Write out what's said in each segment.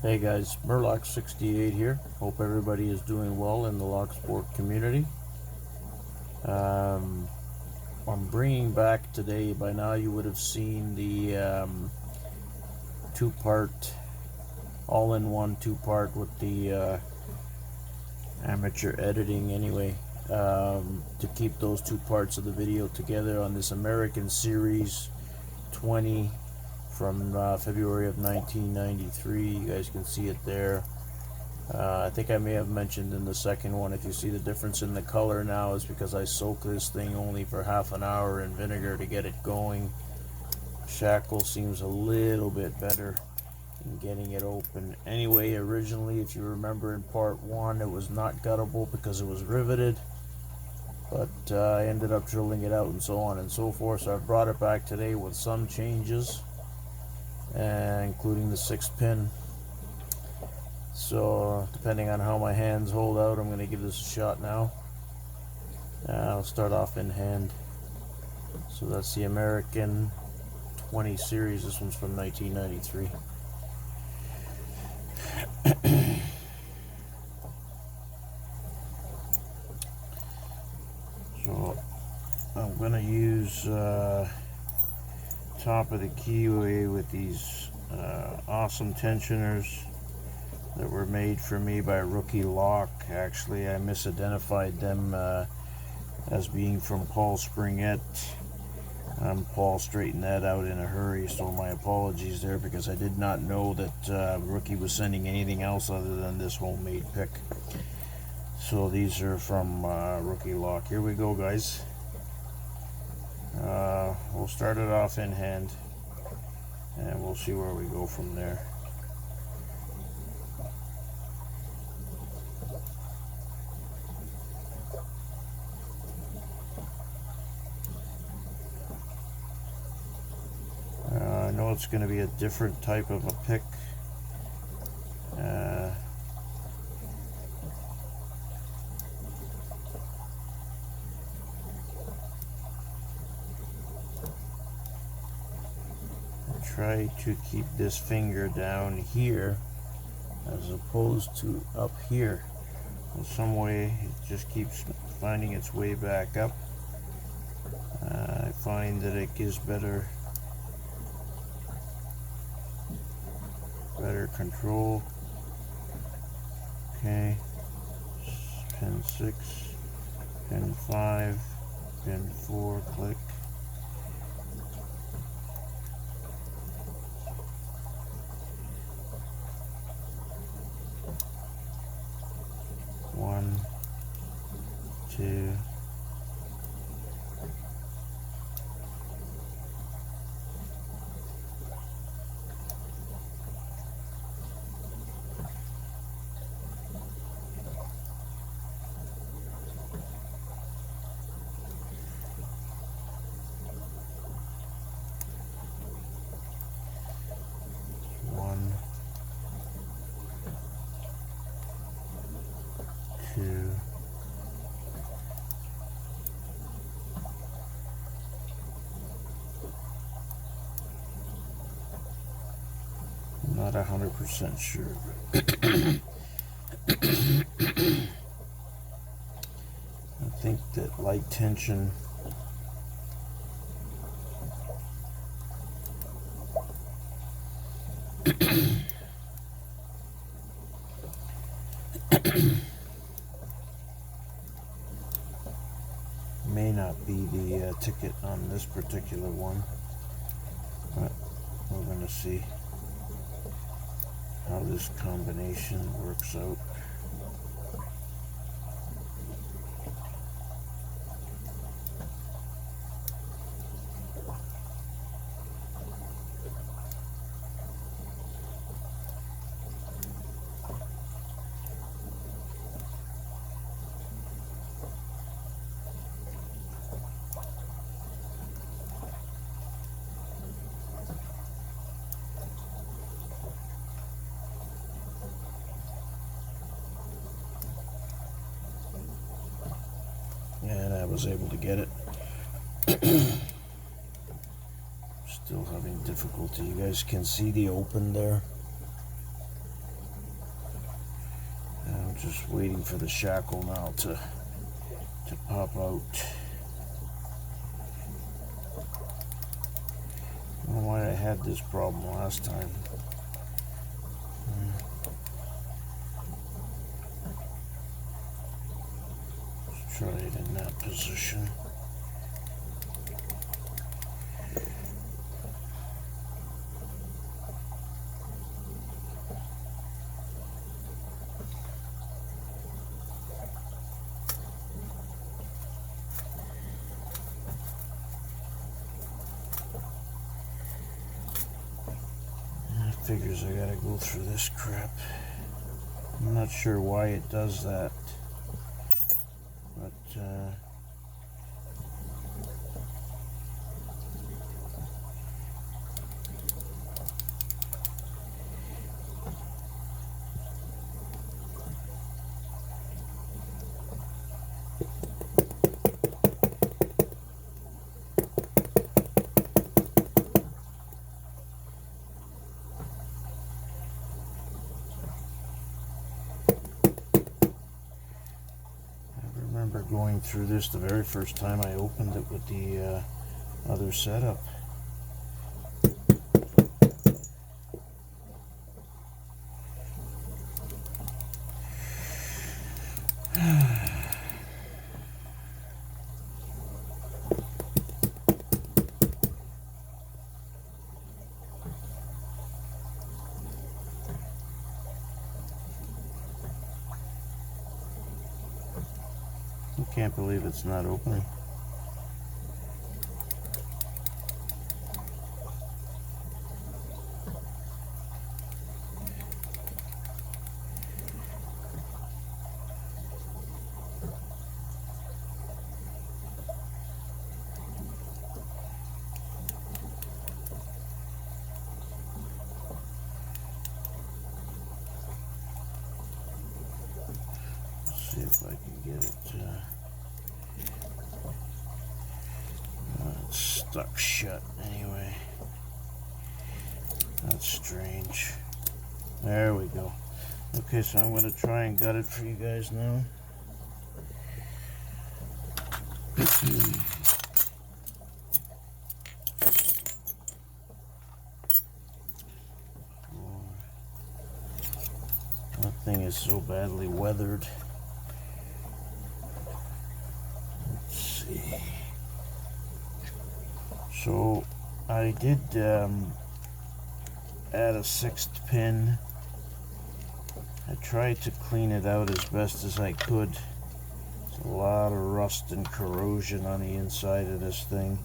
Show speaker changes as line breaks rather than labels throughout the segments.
Hey guys, Mur-Lock 68 here. Hope everybody is doing well in the lock sport community. I'm bringing back today, by now you would have seen the two-part, all-in-one two-part with the amateur editing anyway, to keep those two parts of the video together on this American Series 20 from February of 1993. You guys can see it there. I think I may have mentioned in the second one, if you see the difference in the color now, is because I soaked this thing only for half an hour in vinegar to get it going. Shackle seems a little bit better in getting it open. Anyway, originally, if you remember in part one, it was not guttable because it was riveted, but I ended up drilling it out and so on and so forth. So I brought it back today with some changes, including the 6-pin. So depending on how my hands hold out, I'm going to give this a shot now. I'll start off in hand. So that's the American 20 series. This one's from 1993. So I'm going to use top of the keyway with these awesome tensioners that were made for me by Mur-Lock. Actually, I misidentified them as being from Paul Springett. Paul straightened that out in a hurry, so my apologies there, because I did not know that Rookie was sending anything else other than this homemade pick. So these are from Mur-Lock. Here we go, guys. We'll start it off in hand, and we'll see where we go from there. I know it's going to be a different type of a pick. Try to keep this finger down here as opposed to up here. In some way it just keeps finding its way back up. I find that it gives better control. Okay, pin 6, pin 5, pin 4, click. One, two, one, two, I'm not 100% sure. I think that light tension may not be the ticket on this particular one, but we're going to see how this combination works out. And I was able to get it. Still having difficulty. You guys can see the open there. Just waiting for the shackle now to pop out. I don't know why I had this problem last time. Let's try it in that position. Figures I gotta go through this crap. I'm not sure why it does that, but going through this the very first time I opened it with the other setup. I can't believe it's not opening. Let's see if I can get it. It's stuck shut anyway. That's strange. There we go. Okay, so I'm going to try and gut it for you guys now. That thing is so badly weathered. Let's see. So I did add a 6th pin. I tried to clean it out as best as I could. There's a lot of rust and corrosion on the inside of this thing.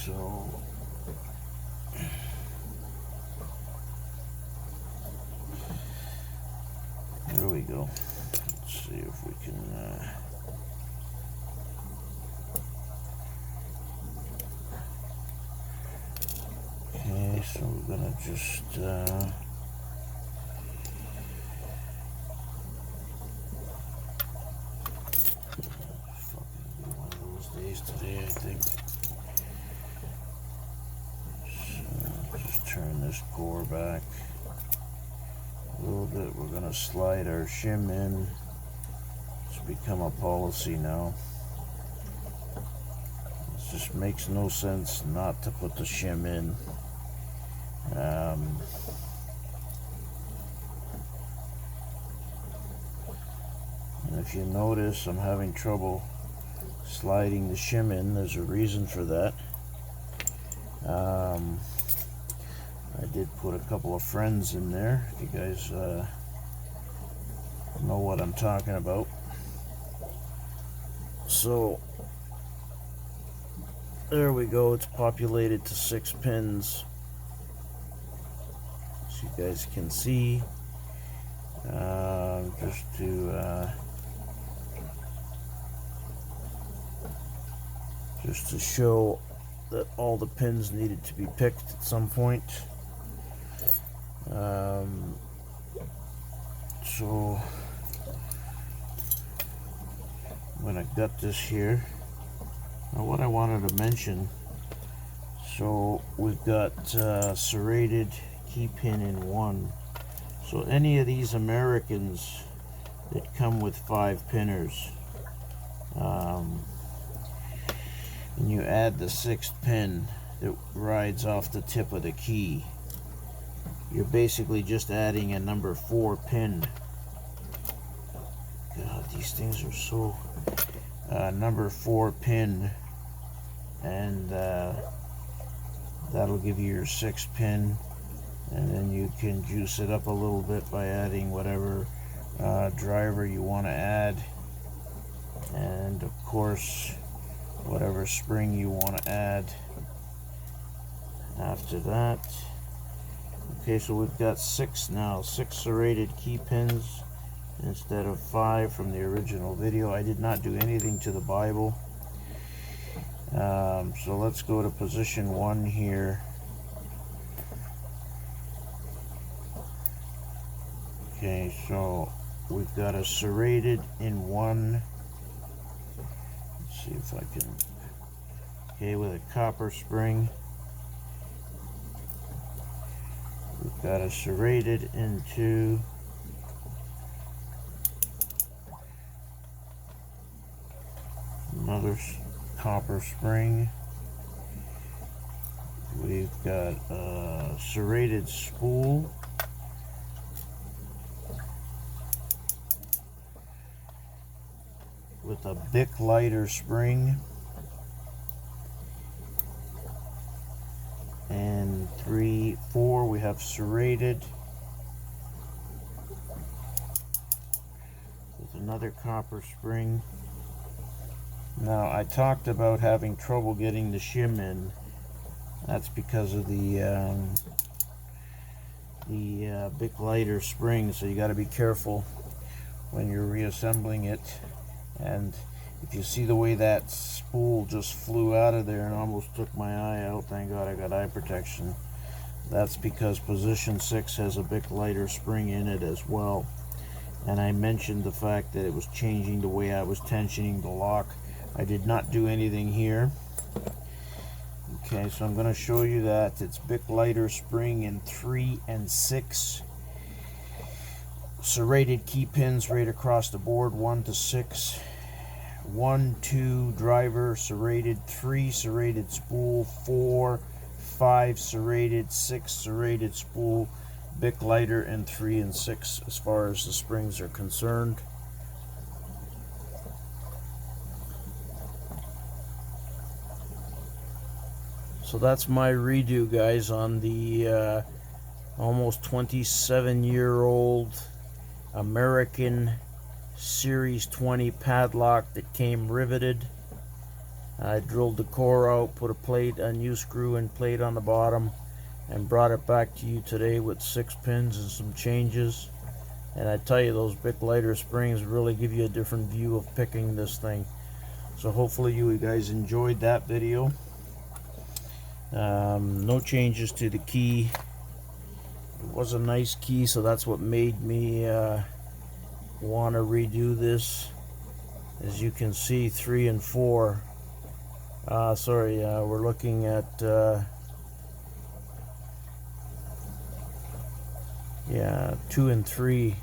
So there we go. Let's see if we can okay, so we're gonna just one of those days today, I think. So just turn this core back a little bit. We're gonna slide our shim in. It's become a policy now. It just makes no sense not to put the shim in. And if you notice, I'm having trouble sliding the shim in. There's a reason for that. I did put a couple of friends in there, if you guys know what I'm talking about. So there we go. It's populated to 6 pins. You guys can see, just to show that all the pins needed to be picked at some point. So I'm going to gut this here. Now what I wanted to mention, so we've got serrated key pin in 1. So any of these Americans that come with 5 pinners, and you add the 6th pin that rides off the tip of the key, you're basically just adding a number 4 pin. God, these things are so... number 4 pin, and that'll give you your 6th pin, and then you can juice it up a little bit by adding whatever driver you want to add, and of course whatever spring you want to add after that. Okay, so we've got 6 now, 6 serrated key pins instead of 5 from the original video. I did not do anything to the Bible. So let's go to position 1 here. Okay, so we've got a serrated in 1. Let's see if I can. Okay, with a copper spring. We've got a serrated in 2. Another copper spring. We've got a serrated spool. With a Bic lighter spring. And 3, 4 we have serrated with another copper spring. Now, I talked about having trouble getting the shim in. That's because of the Bic lighter spring, so you got to be careful when you're reassembling it. And if you see the way that spool just flew out of there and almost took my eye out, thank God I got eye protection. That's because position 6 has a Bic lighter spring in it as well. And I mentioned the fact that it was changing the way I was tensioning the lock. I did not do anything here. Okay, so I'm going to show you that it's Bic lighter spring in 3 and 6. Serrated key pins right across the board, 1 to 6. 1, 2 driver serrated, 3 serrated spool, 4, 5 serrated, 6 serrated spool, Bic lighter, and 3 and 6 as far as the springs are concerned. So that's my redo, guys, on the almost 27-year-old American Series 20 padlock that came riveted. I drilled the core out, put a plate, a new screw and plate on the bottom, and brought it back to you today with 6 pins and some changes. And I tell you, those Bic lighter springs really give you a different view of picking this thing. So hopefully you guys enjoyed that video. No changes to the key. It was a nice key, so that's what made me want to redo this. As you can see, 3 and 4. We're looking at yeah, 2 and 3.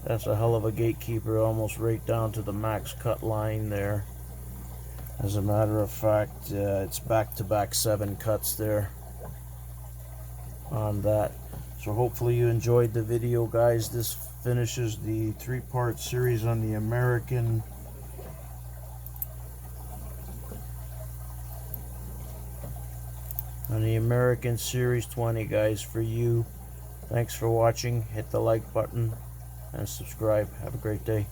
That's a hell of a gatekeeper, almost right down to the max cut line there. As a matter of fact, it's back-to-back 7 cuts there on that. So hopefully you enjoyed the video, guys. This finishes the 3-part series on the American Series 20, guys, for you. Thanks for watching. Hit the like button and subscribe. Have a great day.